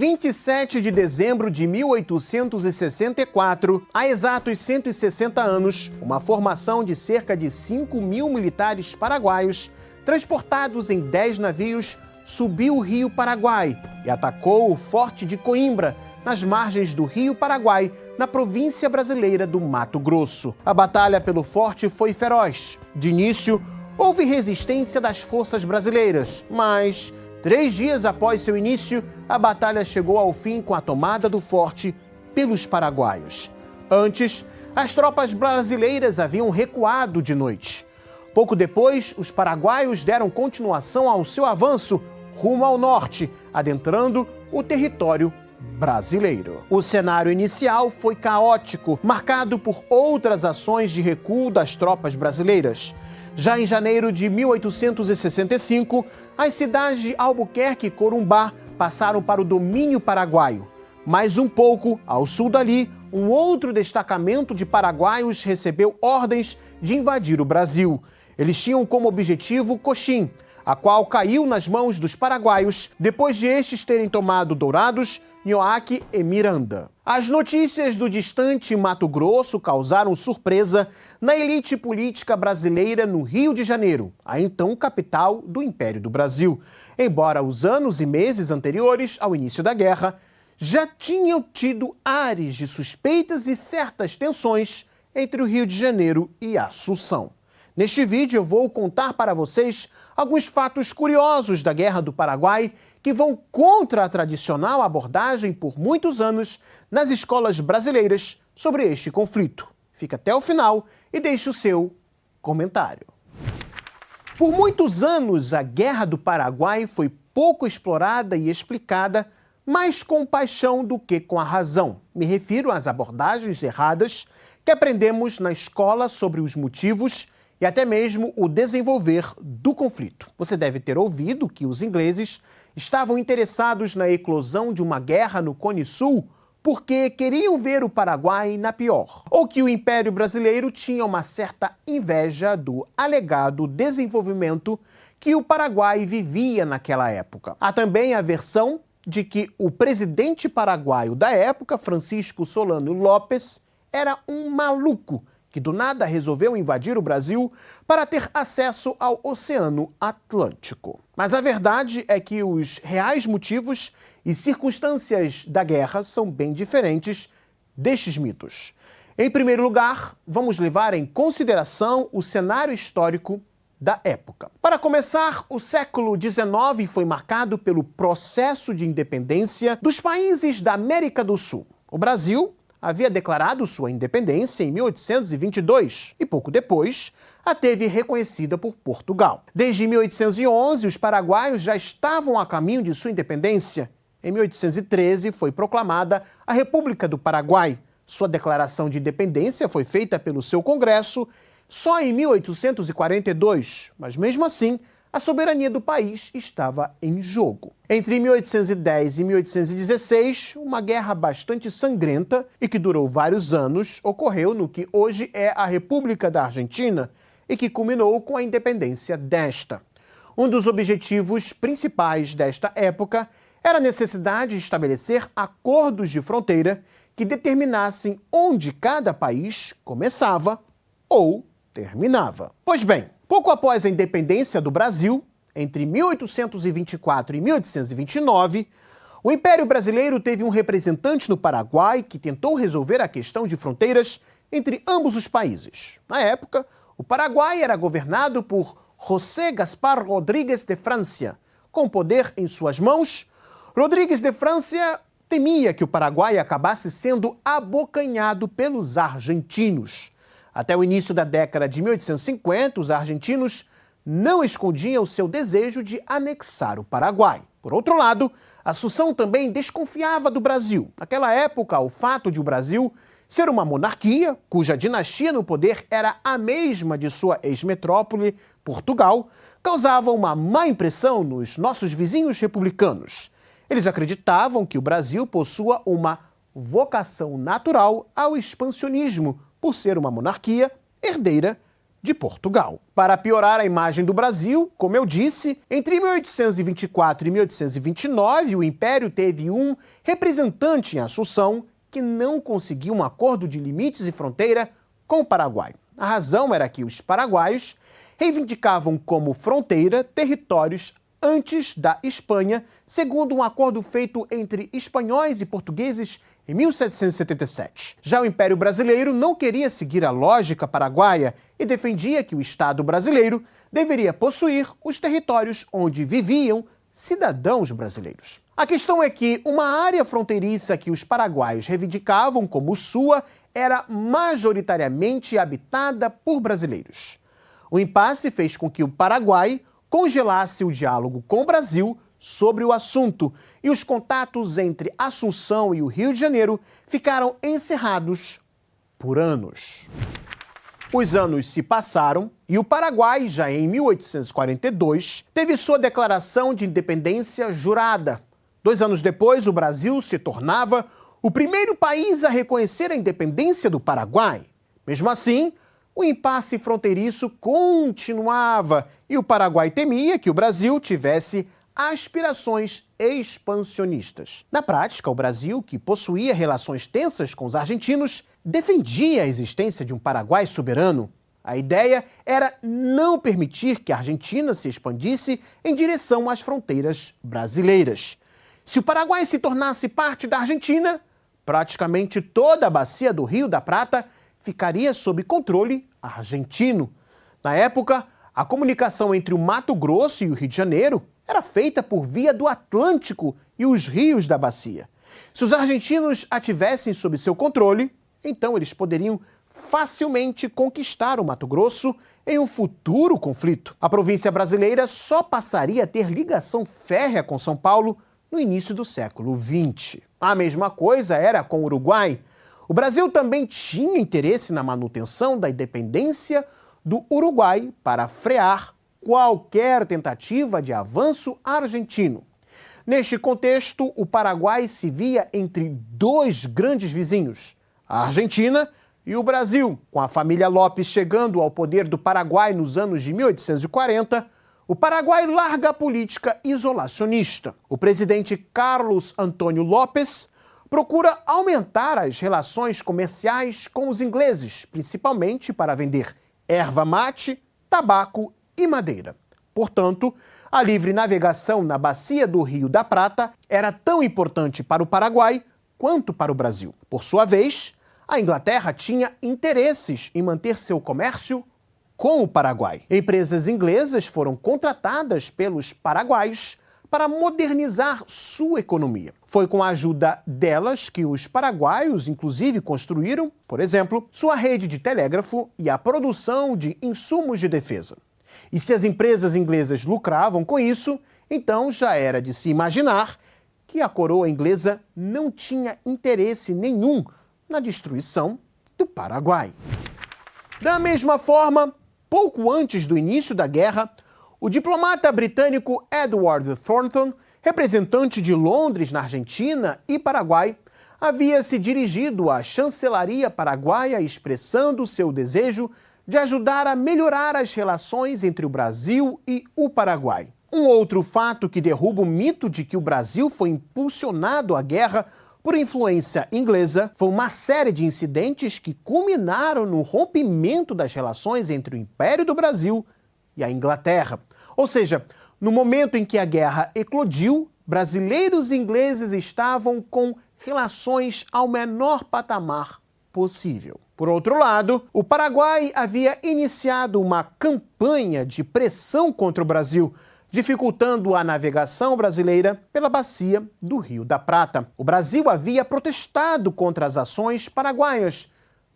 27 de dezembro de 1864, há exatos 160 anos, uma formação de cerca de 5.000 militares paraguaios, transportados em 10 navios, subiu o rio Paraguai e atacou o Forte de Coimbra, nas margens do rio Paraguai, na província brasileira do Mato Grosso. A batalha pelo forte foi feroz. De início, houve resistência das forças brasileiras, mas 3 dias após seu início, a batalha chegou ao fim com a tomada do forte pelos paraguaios. Antes, as tropas brasileiras haviam recuado de noite. Pouco depois, os paraguaios deram continuação ao seu avanço rumo ao norte, adentrando o território brasileiro. O cenário inicial foi caótico, marcado por outras ações de recuo das tropas brasileiras. Já em janeiro de 1865, as cidades de Albuquerque e Corumbá passaram para o domínio paraguaio. Mais um pouco ao sul dali, um outro destacamento de paraguaios recebeu ordens de invadir o Brasil. Eles tinham como objetivo Coxim, a qual caiu nas mãos dos paraguaios depois de estes terem tomado Dourados, Nhoaque e Miranda. As notícias do distante Mato Grosso causaram surpresa na elite política brasileira no Rio de Janeiro, a então capital do Império do Brasil, embora os anos e meses anteriores ao início da guerra já tinham tido ares de suspeitas e certas tensões entre o Rio de Janeiro e Assunção. Neste vídeo eu vou contar para vocês alguns fatos curiosos da Guerra do Paraguai que vão contra a tradicional abordagem por muitos anos nas escolas brasileiras sobre este conflito. Fica até o final e deixe o seu comentário. Por muitos anos, a Guerra do Paraguai foi pouco explorada e explicada, mais com paixão do que com a razão. Me refiro às abordagens erradas que aprendemos na escola sobre os motivos e até mesmo o desenvolver do conflito. Você deve ter ouvido que os ingleses estavam interessados na eclosão de uma guerra no Cone Sul porque queriam ver o Paraguai na pior, ou que o Império Brasileiro tinha uma certa inveja do alegado desenvolvimento que o Paraguai vivia naquela época. Há também a versão de que o presidente paraguaio da época, Francisco Solano Lopes, era um maluco que do nada resolveu invadir o Brasil para ter acesso ao Oceano Atlântico. Mas a verdade é que os reais motivos e circunstâncias da guerra são bem diferentes destes mitos. Em primeiro lugar, vamos levar em consideração o cenário histórico da época. Para começar, o século XIX foi marcado pelo processo de independência dos países da América do Sul. O Brasil havia declarado sua independência em 1822 e pouco depois a teve reconhecida por Portugal. Desde 1811, os paraguaios já estavam a caminho de sua independência. Em 1813 foi proclamada a República do Paraguai. Sua declaração de independência foi feita pelo seu Congresso só em 1842, mas mesmo assim, a soberania do país estava em jogo. Entre 1810 e 1816, uma guerra bastante sangrenta e que durou vários anos ocorreu no que hoje é a República da Argentina e que culminou com a independência desta. Um dos objetivos principais desta época era a necessidade de estabelecer acordos de fronteira que determinassem onde cada país começava ou terminava. Pois bem, pouco após a independência do Brasil, entre 1824 e 1829, o Império Brasileiro teve um representante no Paraguai que tentou resolver a questão de fronteiras entre ambos os países. Na época, o Paraguai era governado por José Gaspar Rodríguez de Francia. Com poder em suas mãos, Rodríguez de Francia temia que o Paraguai acabasse sendo abocanhado pelos argentinos. Até o início da década de 1850, os argentinos não escondiam o seu desejo de anexar o Paraguai. Por outro lado, Assunção também desconfiava do Brasil. Naquela época, o fato de o Brasil ser uma monarquia, cuja dinastia no poder era a mesma de sua ex-metrópole, Portugal, causava uma má impressão nos nossos vizinhos republicanos. Eles acreditavam que o Brasil possua uma vocação natural ao expansionismo, por ser uma monarquia herdeira de Portugal. Para piorar a imagem do Brasil, como eu disse, entre 1824 e 1829, o Império teve um representante em Assunção que não conseguiu um acordo de limites e fronteira com o Paraguai. A razão era que os paraguaios reivindicavam como fronteira territórios antes da Espanha, segundo um acordo feito entre espanhóis e portugueses em 1777. Já o Império Brasileiro não queria seguir a lógica paraguaia e defendia que o Estado brasileiro deveria possuir os territórios onde viviam cidadãos brasileiros. A questão é que uma área fronteiriça que os paraguaios reivindicavam como sua era majoritariamente habitada por brasileiros. O impasse fez com que o Paraguai congelasse o diálogo com o Brasil sobre o assunto e os contatos entre Assunção e o Rio de Janeiro ficaram encerrados por anos. Os anos se passaram e o Paraguai, já em 1842, teve sua declaração de independência jurada. 2 anos depois, o Brasil se tornava o primeiro país a reconhecer a independência do Paraguai. Mesmo assim, o impasse fronteiriço continuava e o Paraguai temia que o Brasil tivesse aspirações expansionistas. Na prática, o Brasil, que possuía relações tensas com os argentinos, defendia a existência de um Paraguai soberano. A ideia era não permitir que a Argentina se expandisse em direção às fronteiras brasileiras. Se o Paraguai se tornasse parte da Argentina, praticamente toda a bacia do Rio da Prata ficaria sob controle argentino. Na época, a comunicação entre o Mato Grosso e o Rio de Janeiro era feita por via do Atlântico e os rios da bacia. Se os argentinos a tivessem sob seu controle, então eles poderiam facilmente conquistar o Mato Grosso em um futuro conflito. A província brasileira só passaria a ter ligação férrea com São Paulo no início do século XX. A mesma coisa era com o Uruguai. O Brasil também tinha interesse na manutenção da independência do Uruguai para frear qualquer tentativa de avanço argentino. Neste contexto, o Paraguai se via entre 2 grandes vizinhos, a Argentina e o Brasil. Com a família Lopes chegando ao poder do Paraguai nos anos de 1840, o Paraguai larga a política isolacionista. O presidente Carlos Antônio Lopes procura aumentar as relações comerciais com os ingleses, principalmente para vender erva mate, tabaco e madeira. Portanto, a livre navegação na bacia do Rio da Prata era tão importante para o Paraguai quanto para o Brasil. Por sua vez, a Inglaterra tinha interesses em manter seu comércio com o Paraguai. Empresas inglesas foram contratadas pelos paraguaios para modernizar sua economia. Foi com a ajuda delas que os paraguaios, inclusive, construíram, por exemplo, sua rede de telégrafo e a produção de insumos de defesa. E se as empresas inglesas lucravam com isso, então já era de se imaginar que a coroa inglesa não tinha interesse nenhum na destruição do Paraguai. Da mesma forma, pouco antes do início da guerra, o diplomata britânico Edward Thornton, representante de Londres na Argentina e Paraguai, havia se dirigido à chancelaria paraguaia expressando seu desejo de ajudar a melhorar as relações entre o Brasil e o Paraguai. Um outro fato que derruba o mito de que o Brasil foi impulsionado à guerra por influência inglesa foi uma série de incidentes que culminaram no rompimento das relações entre o Império do Brasil e a Inglaterra. Ou seja, no momento em que a guerra eclodiu, brasileiros e ingleses estavam com relações ao menor patamar possível. Por outro lado, o Paraguai havia iniciado uma campanha de pressão contra o Brasil, dificultando a navegação brasileira pela bacia do Rio da Prata. O Brasil havia protestado contra as ações paraguaias,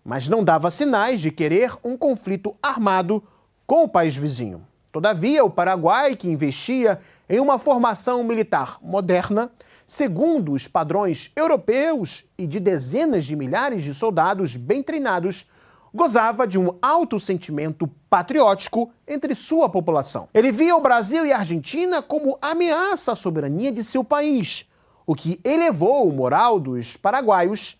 mas não dava sinais de querer um conflito armado com o país vizinho. Todavia, o Paraguai, que investia em uma formação militar moderna, segundo os padrões europeus e de dezenas de milhares de soldados bem treinados, gozava de um alto sentimento patriótico entre sua população. Ele via o Brasil e a Argentina como ameaça à soberania de seu país, o que elevou o moral dos paraguaios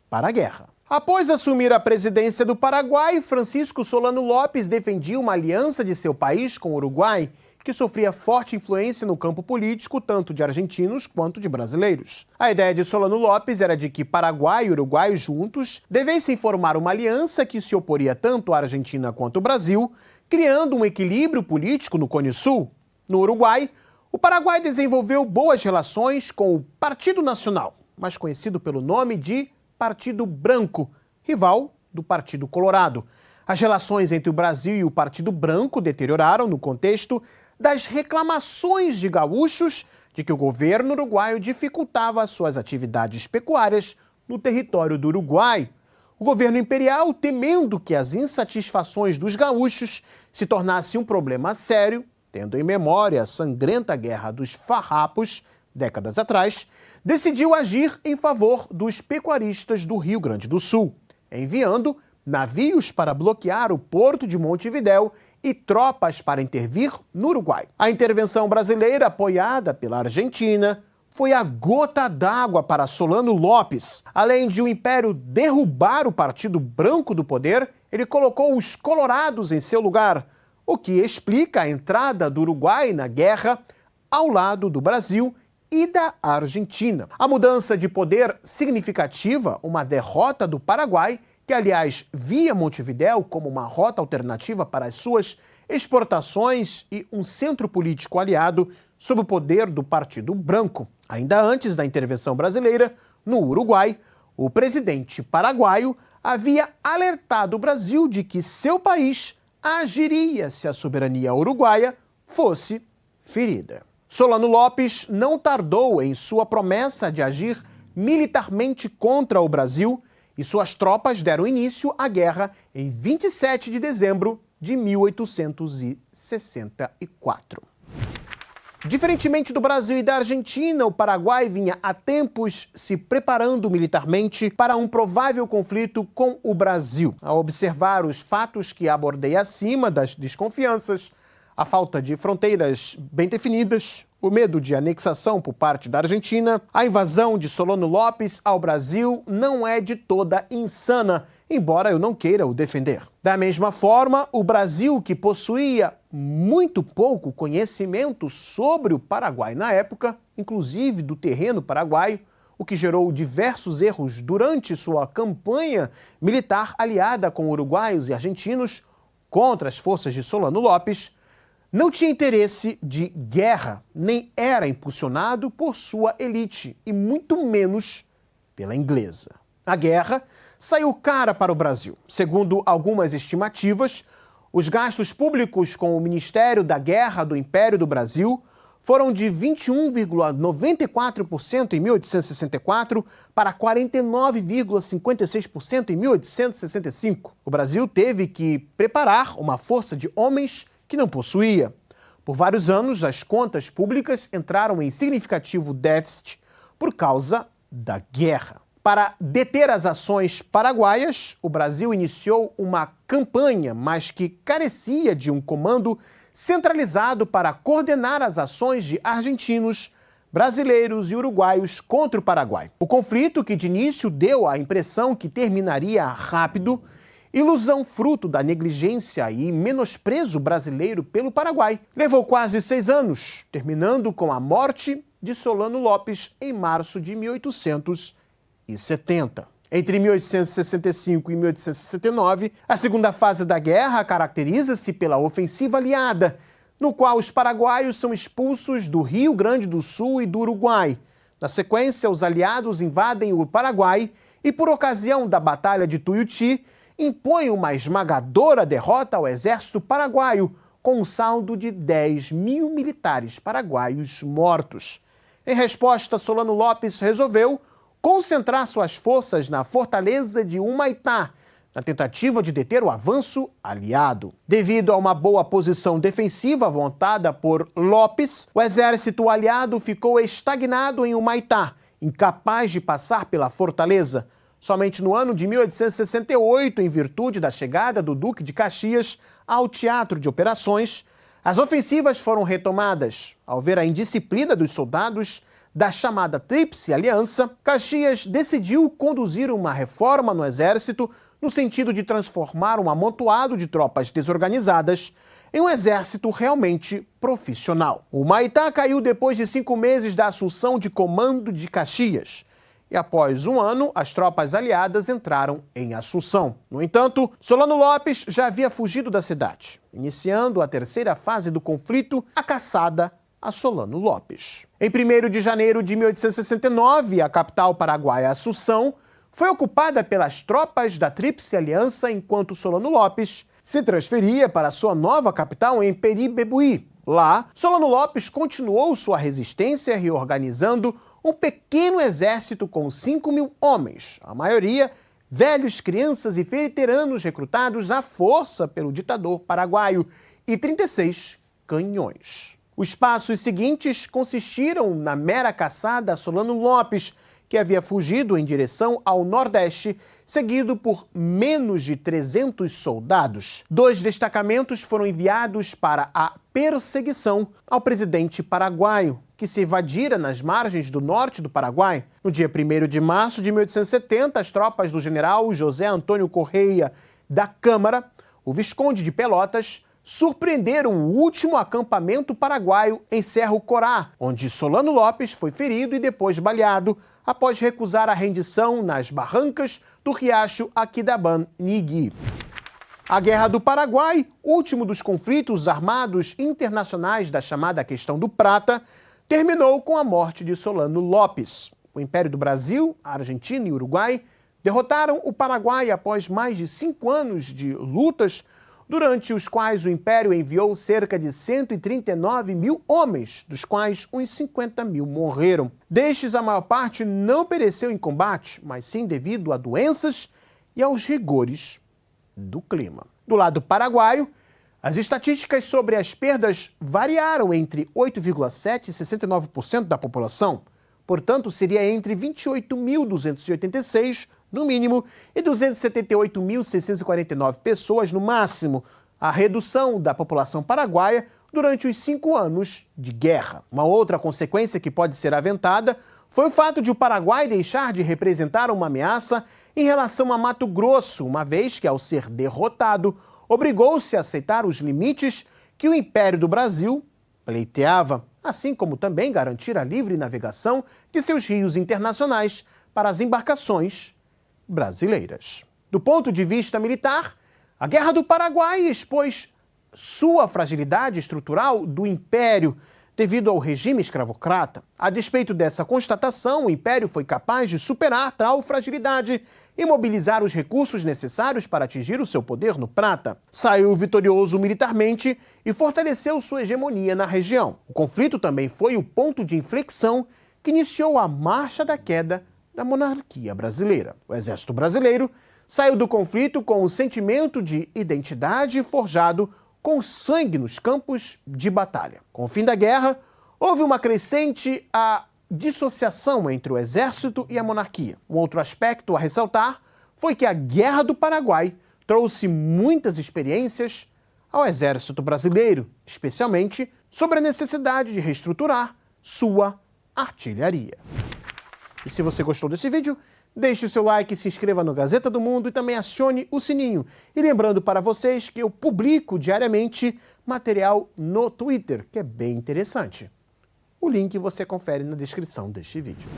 para a guerra. Após assumir a presidência do Paraguai, Francisco Solano Lopes defendia uma aliança de seu país com o Uruguai, que sofria forte influência no campo político, tanto de argentinos quanto de brasileiros. A ideia de Solano Lopes era de que Paraguai e Uruguai juntos devessem formar uma aliança que se oporia tanto à Argentina quanto ao Brasil, criando um equilíbrio político no Cone Sul. No Uruguai, o Paraguai desenvolveu boas relações com o Partido Nacional, mais conhecido pelo nome de Partido Branco, rival do Partido Colorado. As relações entre o Brasil e o Partido Branco deterioraram no contexto das reclamações de gaúchos de que o governo uruguaio dificultava suas atividades pecuárias no território do Uruguai. O governo imperial, temendo que as insatisfações dos gaúchos se tornassem um problema sério, tendo em memória a sangrenta Guerra dos Farrapos, décadas atrás, decidiu agir em favor dos pecuaristas do Rio Grande do Sul, enviando navios para bloquear o porto de Montevidéu e tropas para intervir no Uruguai. A intervenção brasileira, apoiada pela Argentina, foi a gota d'água para Solano Lopes. Além de o Império derrubar o Partido Branco do poder, ele colocou os colorados em seu lugar, o que explica a entrada do Uruguai na guerra ao lado do Brasil e da Argentina. A mudança de poder significativa, uma derrota do Paraguai, que aliás via Montevidéu como uma rota alternativa para as suas exportações e um centro político aliado sob o poder do Partido Branco. Ainda antes da intervenção brasileira, no Uruguai, o presidente paraguaio havia alertado o Brasil de que seu país agiria se a soberania uruguaia fosse ferida. Solano Lopes não tardou em sua promessa de agir militarmente contra o Brasil e suas tropas deram início à guerra em 27 de dezembro de 1864. Diferentemente do Brasil e da Argentina, o Paraguai vinha há tempos se preparando militarmente para um provável conflito com o Brasil. Ao observar os fatos que abordei acima das desconfianças, a falta de fronteiras bem definidas, o medo de anexação por parte da Argentina, a invasão de Solano Lopes ao Brasil não é de toda insana, embora eu não queira o defender. Da mesma forma, o Brasil, que possuía muito pouco conhecimento sobre o Paraguai na época, inclusive do terreno paraguaio, o que gerou diversos erros durante sua campanha militar aliada com uruguaios e argentinos contra as forças de Solano Lopes, não tinha interesse de guerra, nem era impulsionado por sua elite, e muito menos pela inglesa. A guerra saiu cara para o Brasil. Segundo algumas estimativas, os gastos públicos com o Ministério da Guerra do Império do Brasil foram de 21,94% em 1864 para 49,56% em 1865. O Brasil teve que preparar uma força de homens que não possuía. Por vários anos, as contas públicas entraram em significativo déficit por causa da guerra. Para deter as ações paraguaias, o Brasil iniciou uma campanha, mas que carecia de um comando centralizado para coordenar as ações de argentinos, brasileiros e uruguaios contra o Paraguai. O conflito, que de início deu a impressão que terminaria rápido, ilusão fruto da negligência e menosprezo brasileiro pelo Paraguai, levou quase 6 anos, terminando com a morte de Solano Lopes em março de 1870. Entre 1865 e 1869, a segunda fase da guerra caracteriza-se pela ofensiva aliada, no qual os paraguaios são expulsos do Rio Grande do Sul e do Uruguai. Na sequência, os aliados invadem o Paraguai e, por ocasião da Batalha de Tuiuti, impõe uma esmagadora derrota ao exército paraguaio, com um saldo de 10 mil militares paraguaios mortos. Em resposta, Solano Lopes resolveu concentrar suas forças na fortaleza de Humaitá, na tentativa de deter o avanço aliado. Devido a uma boa posição defensiva montada por Lopes, o exército aliado ficou estagnado em Humaitá, incapaz de passar pela fortaleza. Somente no ano de 1868, em virtude da chegada do Duque de Caxias ao teatro de operações, as ofensivas foram retomadas. Ao ver a indisciplina dos soldados, da chamada Tríplice Aliança, Caxias decidiu conduzir uma reforma no Exército no sentido de transformar um amontoado de tropas desorganizadas em um exército realmente profissional. O Humaitá caiu depois de 5 meses da assunção de comando de Caxias. E após um ano, as tropas aliadas entraram em Assunção. No entanto, Solano Lopes já havia fugido da cidade, iniciando a terceira fase do conflito, a caçada a Solano Lopes. Em 1º de janeiro de 1869, a capital paraguaia Assunção foi ocupada pelas tropas da Tríplice Aliança, enquanto Solano Lopes se transferia para sua nova capital em Peribebuí. Lá, Solano Lopes continuou sua resistência reorganizando um pequeno exército com 5.000 homens, a maioria velhos, crianças e veteranos recrutados à força pelo ditador paraguaio, e 36 canhões. Os passos seguintes consistiram na mera caçada a Solano Lopes, que havia fugido em direção ao Nordeste, seguido por menos de 300 soldados. 2 destacamentos foram enviados para a perseguição ao presidente paraguaio, que se evadira nas margens do norte do Paraguai. No dia 1º de março de 1870, as tropas do general José Antônio Correia da Câmara, o Visconde de Pelotas, surpreenderam o último acampamento paraguaio em Cerro Corá, onde Solano Lopes foi ferido e depois baleado após recusar a rendição nas barrancas do riacho Aquidauana-Nigui. A Guerra do Paraguai, último dos conflitos armados internacionais da chamada Questão do Prata, terminou com a morte de Solano Lopes. O Império do Brasil, a Argentina e o Uruguai derrotaram o Paraguai após mais de 5 anos de lutas, durante os quais o Império enviou cerca de 139.000 homens, dos quais uns 50.000 morreram. Destes, a maior parte não pereceu em combate, mas sim devido a doenças e aos rigores do clima. Do lado paraguaio, as estatísticas sobre as perdas variaram entre 8,7% e 69% da população. Portanto, seria entre 28.286 no mínimo e 278.649 pessoas no máximo, a redução da população paraguaia durante os 5 anos de guerra. Uma outra consequência que pode ser aventada foi o fato de o Paraguai deixar de representar uma ameaça em relação a Mato Grosso, uma vez que, ao ser derrotado, obrigou-se a aceitar os limites que o Império do Brasil pleiteava, assim como também garantir a livre navegação de seus rios internacionais para as embarcações brasileiras. Do ponto de vista militar, a Guerra do Paraguai expôs sua fragilidade estrutural do Império devido ao regime escravocrata. A despeito dessa constatação, o Império foi capaz de superar tal fragilidade e mobilizar os recursos necessários para atingir o seu poder no Prata. Saiu vitorioso militarmente e fortaleceu sua hegemonia na região. O conflito também foi o ponto de inflexão que iniciou a marcha da queda da monarquia brasileira. O exército brasileiro saiu do conflito com o sentimento de identidade forjado com sangue nos campos de batalha. Com o fim da guerra, houve uma crescente dissociação entre o exército e a monarquia. Um outro aspecto a ressaltar foi que a Guerra do Paraguai trouxe muitas experiências ao exército brasileiro, especialmente sobre a necessidade de reestruturar sua artilharia. E se você gostou desse vídeo, deixe o seu like, se inscreva no Gazeta do Mundo e também acione o sininho. E lembrando para vocês que eu publico diariamente material no Twitter, que é bem interessante. O link você confere na descrição deste vídeo.